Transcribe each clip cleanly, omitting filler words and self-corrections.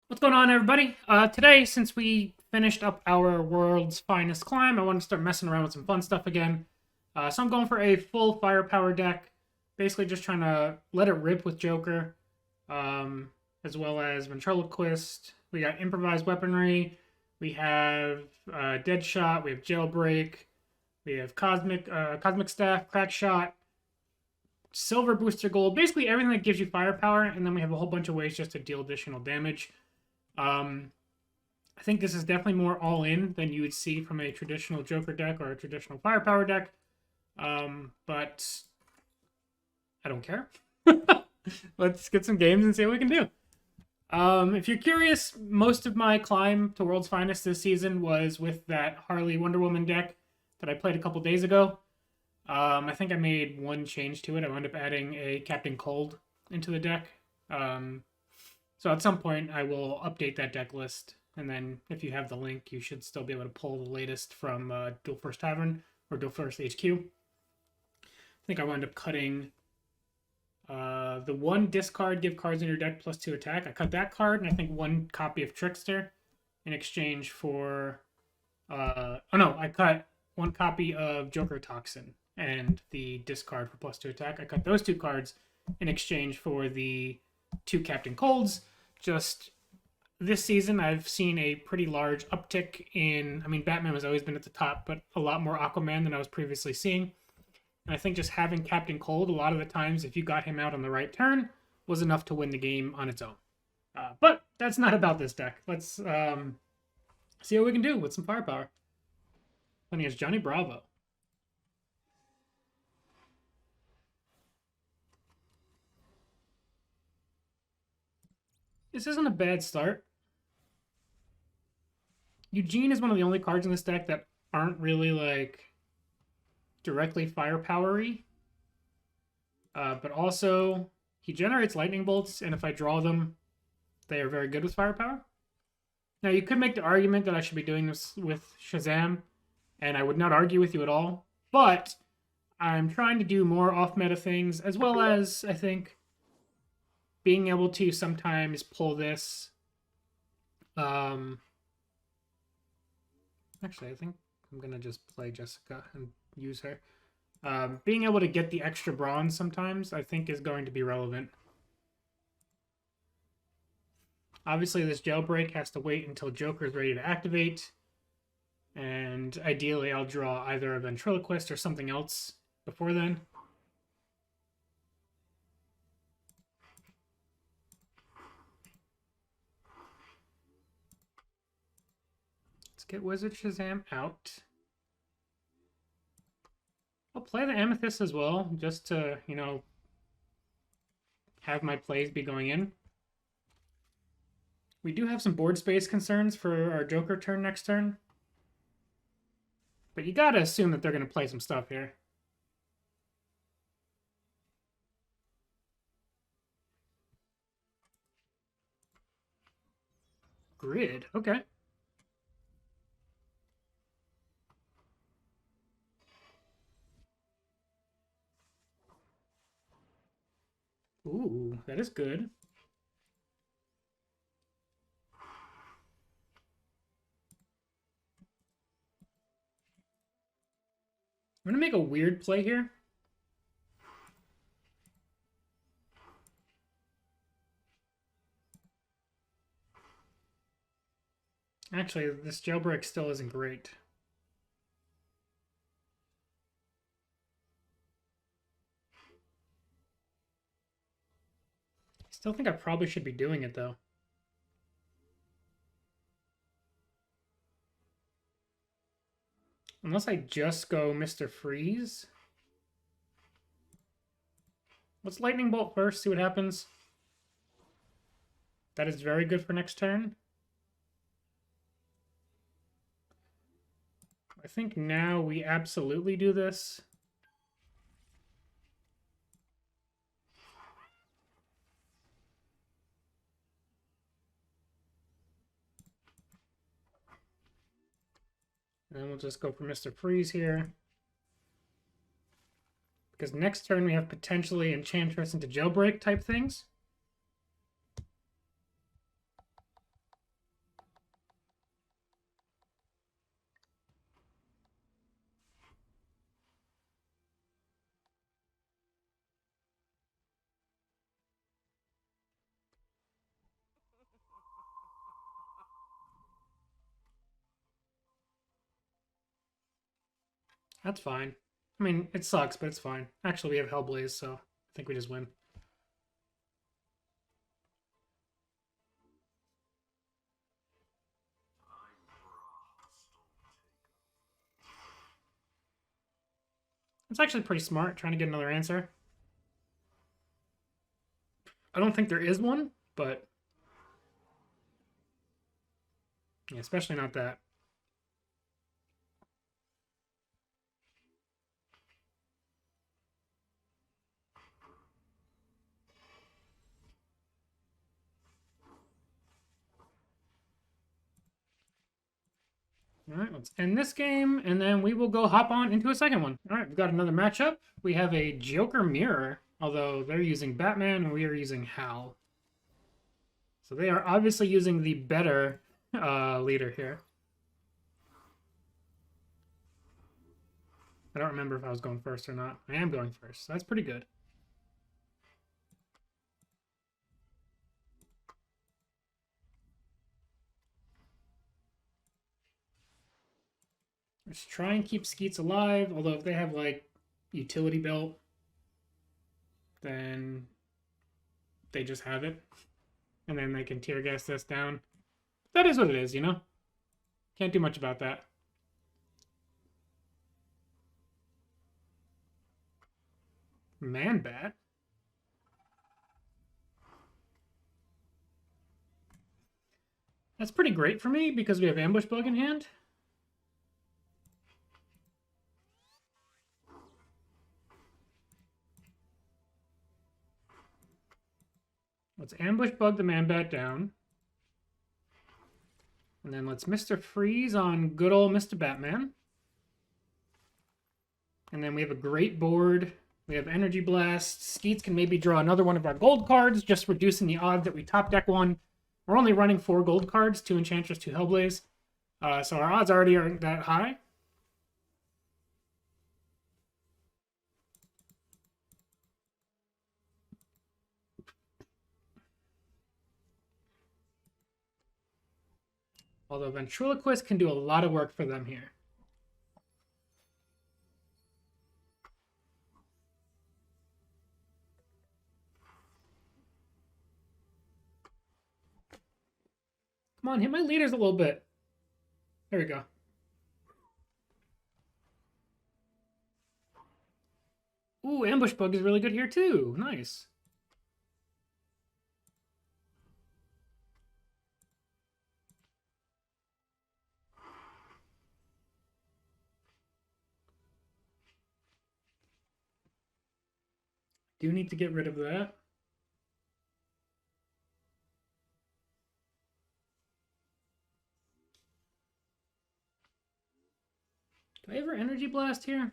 What's going on, everybody? Today, since we finished up our world's finest climb, I want to start messing around with some fun stuff again. So I'm going for a full firepower deck. Basically just trying to let it rip with Joker, as well as Ventriloquist. We got improvised weaponry. We have Deadshot. We have Jailbreak. We have Cosmic Staff, Crack Shot, Silver Booster Gold. Basically everything that gives you firepower, and then we have a whole bunch of ways just to deal additional damage. I think this is definitely more all-in than you would see from a traditional Joker deck or a traditional firepower deck. But I don't care. Let's get some games and see what we can do. If you're curious, most of my climb to World's Finest this season was with that Harley Wonder Woman deck that I played a couple days ago. I think I made one change to it. I wound up adding a Captain Cold into the deck. So at some point, I will update that deck list, and then if you have the link, you should still be able to pull the latest from Duel First Tavern or Duel First HQ. I think I wound up cutting the one discard, give cards in your deck +2 attack. I cut that card, and I think one copy of Trickster in exchange for... I cut one copy of Joker Toxin and the discard for +2 attack. I cut those two cards in exchange for the two Captain Colds. Just this season, I've seen a pretty large uptick in... I mean, Batman has always been at the top, but a lot more Aquaman than I was previously seeing. And I think just having Captain Cold, a lot of the times, if you got him out on the right turn, was enough to win the game on its own. But that's not about this deck. Let's see what we can do with some firepower. Playing as Johnny Bravo. This isn't a bad start. Eugene is one of the only cards in this deck that aren't really, like, directly firepower-y. But also, he generates lightning bolts, and if I draw them, they are very good with firepower. Now, you could make the argument that I should be doing this with Shazam, and I would not argue with you at all. But I'm trying to do more off-meta things, as well as, I think, being able to sometimes pull this. Actually, I think I'm going to just play Jessica and use her. Being able to get the extra bronze sometimes, I think, is going to be relevant. Obviously, this Jailbreak has to wait until Joker is ready to activate. And ideally, I'll draw either a Ventriloquist or something else before then. Let's get Wizard Shazam out. I'll play the Amethyst as well, just to, you know, have my plays be going in. We do have some board space concerns for our Joker turn next turn. But you gotta assume that they're gonna play some stuff here. Grid, okay. Ooh, that is good. I'm gonna make a weird play here. Actually, this Jailbreak still isn't great. I still think I probably should be doing it, though. Unless I just go Mr. Freeze. Let's Lightning Bolt first, see what happens. That is very good for next turn. I think now we absolutely do this. And we'll just go for Mr. Freeze here. Because next turn we have potentially Enchantress into Jailbreak type things. That's fine. I mean, it sucks, but it's fine. Actually, we have Hellblaze, so I think we just win. It's actually pretty smart, trying to get another answer. I don't think there is one, but... yeah, especially not that. All right, let's end this game, and then we will go hop on into a second one. All right, we've got another matchup. We have a Joker Mirror, although they're using Batman and we are using Hal. So they are obviously using the better leader here. I don't remember if I was going first or not. I am going first, so that's pretty good. Let's try and keep Skeets alive, although if they have, like, utility belt, then they just have it. And then they can tear gas this down. That is what it is, you know? Can't do much about that. Man-Bat? That's pretty great for me because we have Ambush Bug in hand. Let's Ambush Bug the Man-Bat down. And then let's Mr. Freeze on good old Mr. Batman. And then we have a great board. We have Energy Blast. Skeets can maybe draw another one of our gold cards, just reducing the odds that we top deck one. We're only running 4 gold cards, 2 Enchantress, 2 Hellblaze. So our odds already aren't that high. Although Ventriloquist can do a lot of work for them here. Come on, hit my leaders a little bit. There we go. Ooh, Ambush Bug is really good here too. Nice. Do need to get rid of that. Do I ever Energy Blast here?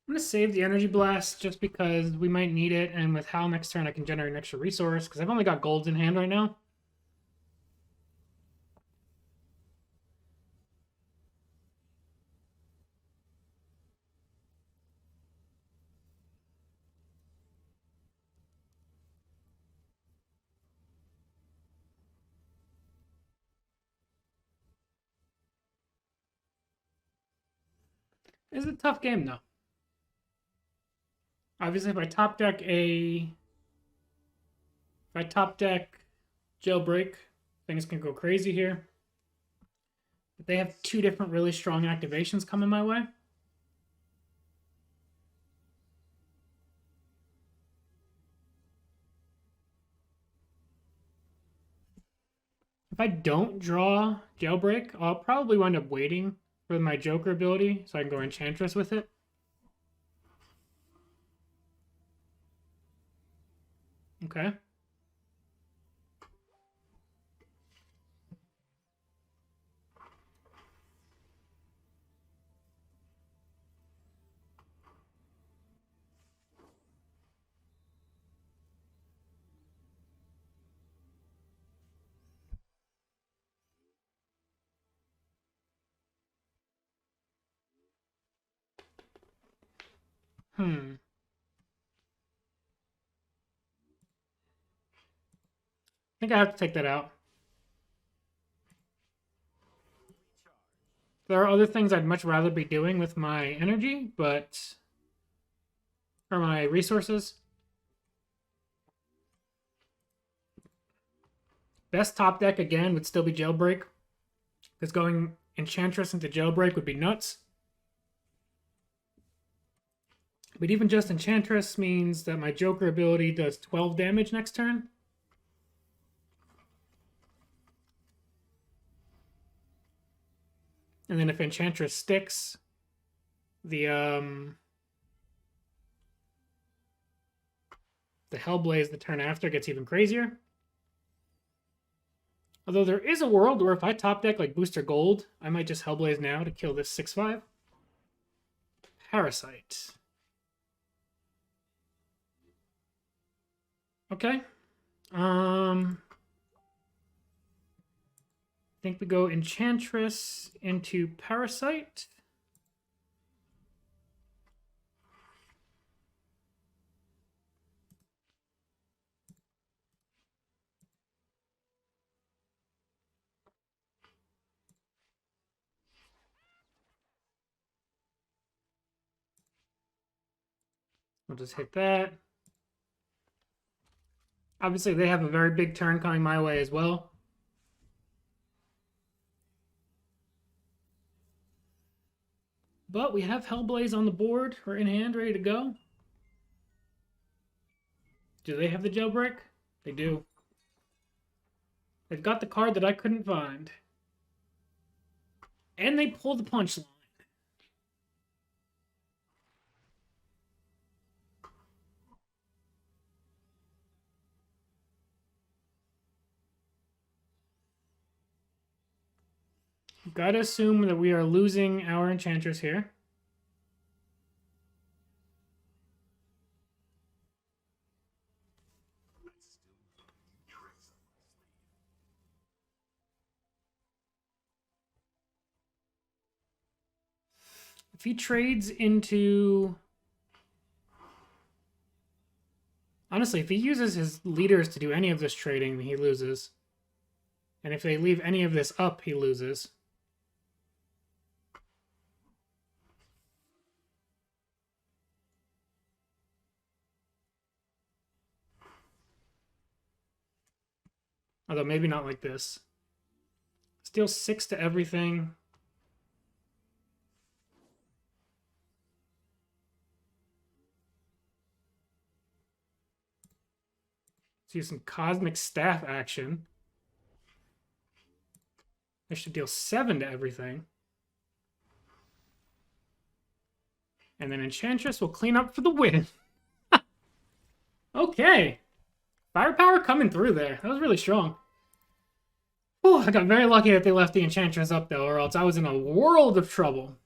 I'm going to save the Energy Blast just because we might need it, and with Hal next turn I can generate an extra resource, because I've only got golds in hand right now. It's a tough game, though. Obviously, if I top deck Jailbreak, things can go crazy here. But they have 2 different really strong activations coming my way. If I don't draw Jailbreak, I'll probably wind up waiting for my Joker ability so I can go Enchantress with it. Okay. I think I have to take that out. There are other things I'd much rather be doing with my energy, but... or my resources. Best top deck, again, would still be Jailbreak. Because going Enchantress into Jailbreak would be nuts. But even just Enchantress means that my Joker ability does 12 damage next turn. And then if Enchantress sticks, the Hellblaze the turn after gets even crazier. Although there is a world where if I top deck like Booster Gold, I might just Hellblaze now to kill this 6/5. Parasite. Okay. I think we go Enchantress into Parasite. We'll just hit that. Obviously, they have a very big turn coming my way as well. But we have Hellblaze on the board. We're in hand, ready to go. Do they have the Jailbreak? They do. They've got the card that I couldn't find. And they pull the punchline. Gotta assume that we are losing our Enchantress here. If he trades into... honestly, if he uses his leaders to do any of this trading, he loses. And if they leave any of this up, he loses. Although maybe not like this. Steal 6 to everything. Let's use some Cosmic Staff action. I should deal 7 to everything. And then Enchantress will clean up for the win. Okay. Firepower coming through there. That was really strong. Whew, I got very lucky that they left the Enchantress up, though, or else I was in a world of trouble.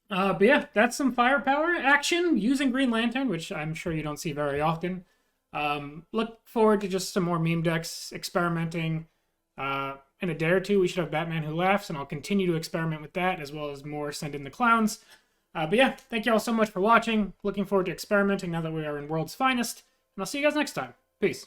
But yeah, that's some firepower action using Green Lantern, which I'm sure you don't see very often. Look forward to just some more meme decks experimenting. In a day or two, we should have Batman Who Laughs, and I'll continue to experiment with that, as well as more Send in the Clowns. But yeah, thank you all so much for watching. Looking forward to experimenting now that we are in World's Finest. And I'll see you guys next time. Peace.